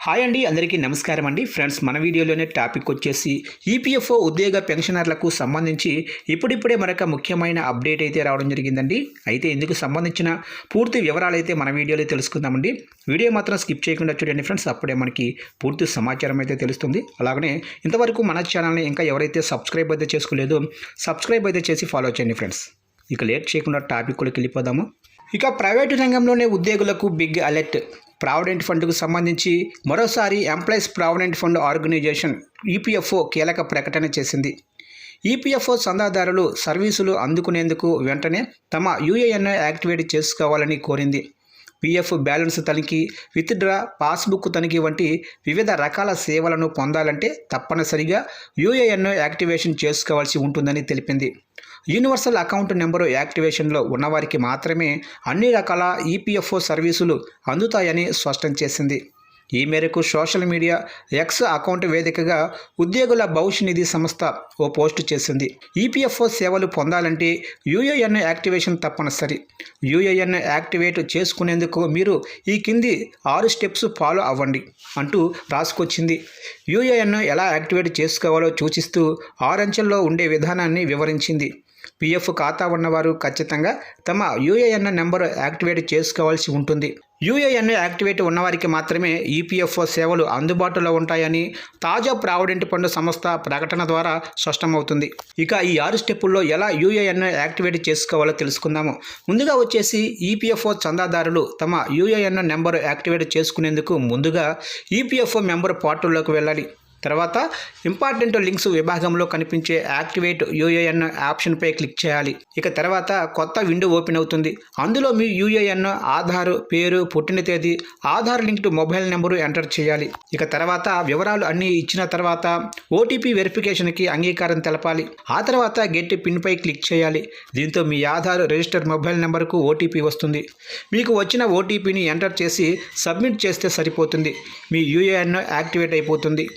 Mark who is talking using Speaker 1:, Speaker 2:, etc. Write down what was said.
Speaker 1: Hi అండి, అందరికీ నమస్కారం అండి. ఫ్రెండ్స్, మన వీడియోలోనే టాపిక్ వచ్చేసి ఈపీఎఫ్ఓ ఉద్యోగ పెన్షనర్లకు సంబంధించి ఇప్పుడిప్పుడే మరొక ముఖ్యమైన అప్డేట్ అయితే రావడం జరిగిందండి. అయితే ఇందుకు సంబంధించిన పూర్తి వివరాలు అయితే మన వీడియోలో తెలుసుకుందామండి. వీడియో మాత్రం స్కిప్ చేయకుండా చూడండి ఫ్రెండ్స్, అప్పుడే మనకి పూర్తి సమాచారం అయితే తెలుస్తుంది. అలాగనే ఇంతవరకు మన ఛానల్ని ఇంకా ఎవరైతే సబ్స్క్రైబ్ అయితే చేసుకోలేదో సబ్స్క్రైబ్ అయితే చేసి ఫాలో చేయండి ఫ్రెండ్స్. ఇక లేట్ చేయకుండా టాపిక్లోకి వెళ్ళిపోదాము. ఇక ప్రైవేటు రంగంలోనే ఉద్యోగులకు బిగ్ అలర్ట్. ప్రావిడెంట్ ఫండ్కు సంబంధించి మరోసారి employees provident fund organisation EPFO కీలక ప్రకటన చేసింది. ఈపీఎఫ్ఓ చందాదారులు సర్వీసులు అందుకునేందుకు వెంటనే తమ యూఏఎన్ యాక్టివేట్ చేసుకోవాలని కోరింది. పీఎఫ్ బ్యాలెన్స్ తనిఖీ, విత్డ్రా, పాస్బుక్ తనిఖీ వంటి వివిధ రకాల సేవలను పొందాలంటే తప్పనిసరిగా యూఏఎన్ యాక్టివేషన్ చేసుకోవాల్సి ఉంటుందని తెలిపింది. యూనివర్సల్ అకౌంట్ నెంబరు యాక్టివేషన్లో ఉన్నవారికి మాత్రమే అన్ని రకాల ఈపీఎఫ్ఓ సర్వీసులు అందుతాయని స్పష్టం చేసింది. ఈ మేరకు సోషల్ మీడియా ఎక్స్ అకౌంట్ వేదికగా ఉద్యోగుల భవిష్య నిధి సంస్థ ఓ పోస్టు చేసింది. ఈపీఎఫ్ఓ సేవలు పొందాలంటే యూఏఎన్ యాక్టివేషన్ తప్పనిసరి. యూఏఎన్ యాక్టివేట్ చేసుకునేందుకు మీరు ఈ కింది 6 స్టెప్స్ ఫాలో అవ్వండి అంటూ రాసుకొచ్చింది. యూఏఎన్ ఎలా యాక్టివేట్ చేసుకోవాలో సూచిస్తూ 6 అంచెల్లో ఉండే విధానాన్ని వివరించింది. పీఎఫ్ ఖాతా ఉన్నవారు ఖచ్చితంగా తమ యూఏఎన్ నెంబర్ యాక్టివేట్ చేసుకోవాల్సి ఉంటుంది. యూఏఎన్ యాక్టివేట్ ఉన్నవారికి మాత్రమే ఈపీఎఫ్ఓ సేవలు అందుబాటులో ఉంటాయని తాజా ప్రావిడెంట్ ఫండ్ సంస్థ ప్రకటన ద్వారా స్పష్టమవుతుంది. ఇక ఈ 6 స్టెప్పుల్లో ఎలా యూఏఎన్ యాక్టివేట్ చేసుకోవాలో తెలుసుకుందాము. ముందుగా వచ్చేసి ఈపీఎఫ్ఓ చందాదారులు తమ యూఏఎన్ నెంబర్ యాక్టివేట్ చేసుకునేందుకు ముందుగా ఈపీఎఫ్ఓ మెంబర్ పోర్టల్లోకి వెళ్ళాలి. తర్వాత ఇంపార్టెంట్ లింక్స్ విభాగంలో కనిపించే యాక్టివేట్ యూఏఎన్ ఆప్షన్పై క్లిక్ చేయాలి. ఇక తర్వాత కొత్త విండో ఓపెన్ అవుతుంది. అందులో మీ యూఏఎన్, ఆధార్, పేరు, పుట్టిన తేదీ, Aadhaar linked mobile number enter చేయాలి. ఇక తర్వాత వివరాలు అన్నీ ఇచ్చిన తర్వాత ఓటీపీ వెరిఫికేషన్కి అంగీకారం తెలపాలి. ఆ తర్వాత గెట్ పిన్పై క్లిక్ చేయాలి. దీంతో మీ ఆధార్ రిజిస్టర్ మొబైల్ నెంబర్కు ఓటీపీ వస్తుంది. మీకు వచ్చిన ఓటీపీని ఎంటర్ చేసి సబ్మిట్ చేస్తే సరిపోతుంది. మీ యూఏఎన్ యాక్టివేట్ అయిపోతుంది.